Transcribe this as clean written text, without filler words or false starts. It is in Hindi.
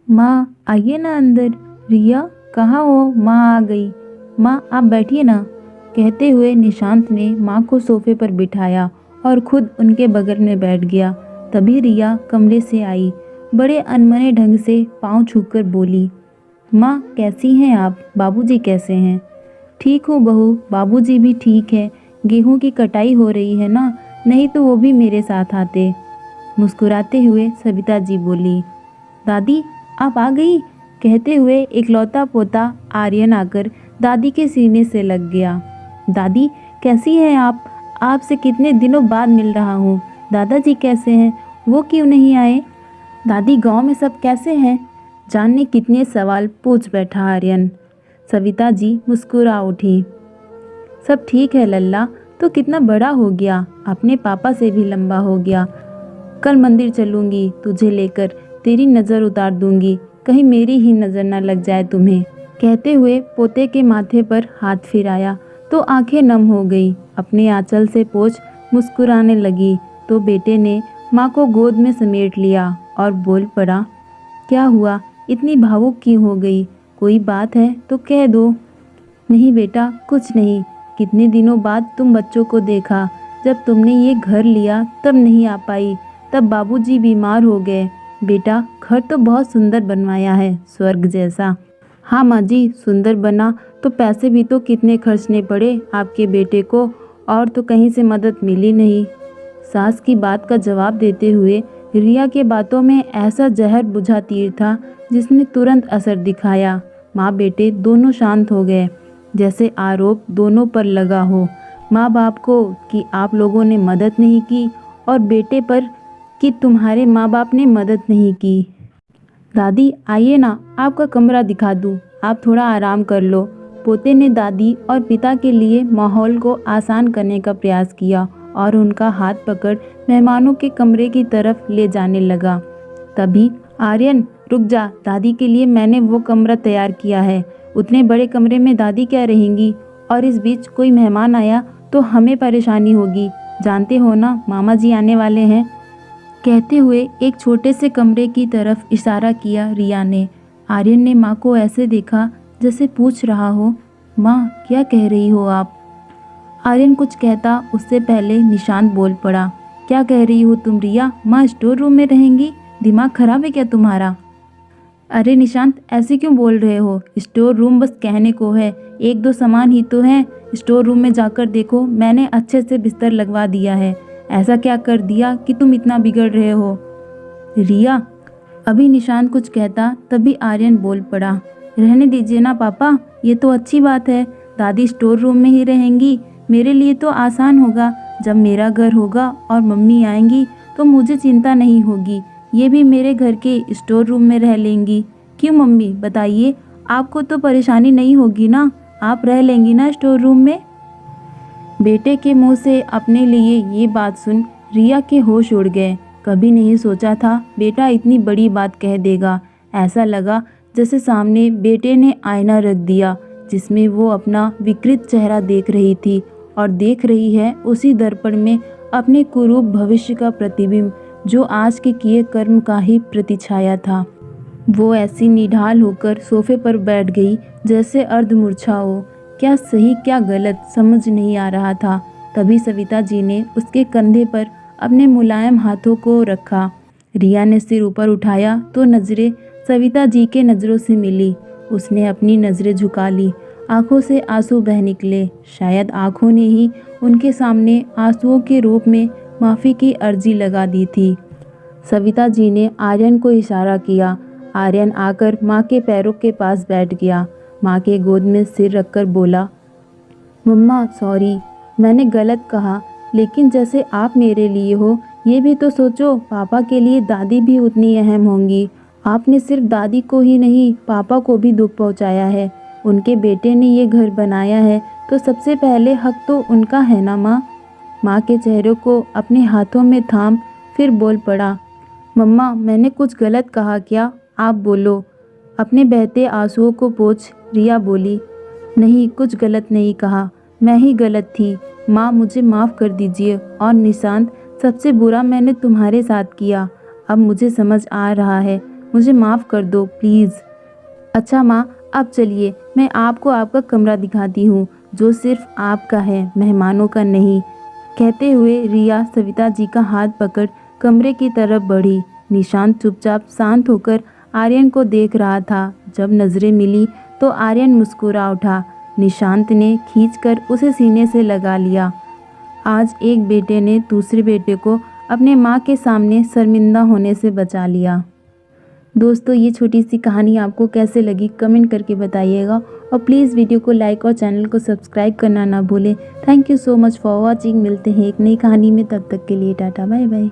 माँ आइए ना अंदर। रिया कहाँ हो? माँ आ गई। माँ आप बैठिए ना। कहते हुए निशांत ने माँ को सोफे पर बिठाया और खुद उनके बगल में बैठ गया। तभी रिया कमरे से आई। बड़े अनमने ढंग से पाँव छूकर बोली, माँ कैसी हैं आप? बाबूजी कैसे हैं? ठीक हूँ बहू, बाबूजी भी ठीक है। गेहूं की कटाई हो रही है ना, नहीं तो वो भी मेरे साथ आते। मुस्कुराते हुए सविता जी बोली, दादी आप आ गई। कहते हुए इकलौता पोता आर्यन आकर दादी के सीने से लग गया। दादी कैसी हैं आप? आपसे कितने दिनों बाद मिल रहा हूँ। दादाजी कैसे हैं? वो क्यों नहीं आए? दादी गांव में सब कैसे हैं? जाने कितने सवाल पूछ बैठा आर्यन। सविता जी मुस्कुरा उठी। सब ठीक है लल्ला, तो कितना बड़ा हो गया, अपने पापा से भी लंबा हो गया। कल मंदिर चलूंगी तुझे लेकर, तेरी नज़र उतार दूंगी, कहीं मेरी ही नज़र न लग जाए तुम्हें। कहते हुए पोते के माथे पर हाथ फिराया तो आंखें नम हो गई। अपने आंचल से पोंछ मुस्कुराने लगी तो बेटे ने माँ को गोद में समेट लिया और बोल पड़ा, क्या हुआ, इतनी भावुक क्यों हो गई? कोई बात है तो कह दो। नहीं बेटा कुछ नहीं, कितने दिनों बाद तुम बच्चों को देखा। जब तुमने ये घर लिया तब नहीं आ पाई, तब बाबूजी बीमार हो गए। बेटा घर तो बहुत सुंदर बनवाया है, स्वर्ग जैसा। हाँ माँ जी सुंदर बना, तो पैसे भी तो कितने खर्चने पड़े आपके बेटे को, और तो कहीं से मदद मिली नहीं। सास की बात का जवाब देते हुए रिया के बातों में ऐसा जहर बुझा तीर था जिसने तुरंत असर दिखाया। माँ बेटे दोनों शांत हो गए, जैसे आरोप दोनों पर लगा हो, माँ बाप को कि आप लोगों ने मदद नहीं की, और बेटे पर कि तुम्हारे माँ बाप ने मदद नहीं की। दादी आइए ना, आपका कमरा दिखा दूँ, आप थोड़ा आराम कर लो। पोते ने दादी और पिता के लिए माहौल को आसान करने का प्रयास किया और उनका हाथ पकड़ मेहमानों के कमरे की तरफ ले जाने लगा। तभी आर्यन रुक जा, दादी के लिए मैंने वो कमरा तैयार किया है। उतने बड़े कमरे में दादी क्या रहेंगी, और इस बीच कोई मेहमान आया तो हमें परेशानी होगी। जानते हो ना मामा जी आने वाले हैं। कहते हुए एक छोटे से कमरे की तरफ इशारा किया रिया ने। आर्यन ने माँ को ऐसे देखा जैसे पूछ रहा हो, माँ क्या कह रही हो आप? आर्यन कुछ कहता उससे पहले निशांत बोल पड़ा, क्या कह रही हो तुम रिया? माँ स्टोर रूम में रहेंगी? दिमाग खराब है क्या तुम्हारा? अरे निशांत ऐसे क्यों बोल रहे हो? स्टोर रूम बस कहने को है, एक दो सामान ही तो हैं। स्टोर रूम में जाकर देखो, मैंने अच्छे से बिस्तर लगवा दिया है। ऐसा क्या कर दिया कि तुम इतना बिगड़ रहे हो? रिया, अभी निशांत कुछ कहता तभी आर्यन बोल पड़ा, रहने दीजिए ना पापा, ये तो अच्छी बात है। दादी स्टोर रूम में ही रहेंगी, मेरे लिए तो आसान होगा। जब मेरा घर होगा और मम्मी आएंगी तो मुझे चिंता नहीं होगी, ये भी मेरे घर के स्टोर रूम में रह लेंगी। क्यों मम्मी बताइए, आपको तो परेशानी नहीं होगी ना? आप रह लेंगी ना स्टोर रूम में? बेटे के मुंह से अपने लिए ये बात सुन रिया के होश उड़ गए। कभी नहीं सोचा था बेटा इतनी बड़ी बात कह देगा। ऐसा लगा जैसे सामने बेटे ने आईना रख दिया जिसमें वो अपना विकृत चेहरा देख रही थी, और देख रही है उसी दर्पण में अपने कुरूप भविष्य का प्रतिबिंब, जो आज के किए कर्म का ही प्रतिछाया था। वो ऐसी निढाल होकर सोफे पर बैठ गई जैसे अर्धमूर्छा हो। क्या सही क्या गलत समझ नहीं आ रहा था। तभी सविता जी ने उसके कंधे पर अपने मुलायम हाथों को रखा। रिया ने सिर ऊपर उठाया तो नज़रें सविता जी के नज़रों से मिली। उसने अपनी नज़रें झुका ली, आंखों से आंसू बह निकले। शायद आंखों ने ही उनके सामने आंसुओं के रूप में माफ़ी की अर्जी लगा दी थी। सविता जी ने आर्यन को इशारा किया। आर्यन आकर माँ के पैरों के पास बैठ गया। माँ के गोद में सिर रखकर बोला, मम्मा सॉरी, मैंने गलत कहा, लेकिन जैसे आप मेरे लिए हो, ये भी तो सोचो पापा के लिए दादी भी उतनी अहम होंगी। आपने सिर्फ दादी को ही नहीं पापा को भी दुख पहुंचाया है। उनके बेटे ने ये घर बनाया है तो सबसे पहले हक तो उनका है ना माँ? माँ के चेहरे को अपने हाथों में थाम फिर बोल पड़ा, मम्मा मैंने कुछ गलत कहा क्या? आप बोलो। अपने बहते आंसुओं को पोंछ रिया बोली, नहीं कुछ गलत नहीं कहा, मैं ही गलत थी माँ, मुझे माफ़ कर दीजिए। और निशांत सबसे बुरा मैंने तुम्हारे साथ किया। अब मुझे समझ आ रहा है मुझे माफ़ कर दो प्लीज़। अच्छा माँ, अब चलिए, मैं आपको आपका कमरा दिखाती हूँ जो सिर्फ आपका है, मेहमानों का नहीं। कहते हुए रिया सविता जी का हाथ पकड़ कमरे की तरफ बढ़ी। निशांत चुपचाप शांत होकर आर्यन को देख रहा था। जब नज़रें मिली तो आर्यन मुस्कुरा उठा। निशांत ने खींचकर उसे सीने से लगा लिया। आज एक बेटे ने दूसरे बेटे को अपने माँ के सामने शर्मिंदा होने से बचा लिया। दोस्तों, ये छोटी सी कहानी आपको कैसे लगी कमेंट करके बताइएगा और प्लीज़ वीडियो को लाइक और चैनल को सब्सक्राइब करना ना भूलें। Thank you so much for watching. मिलते हैं एक नई कहानी में, तब तक के लिए टाटा बाय बाय।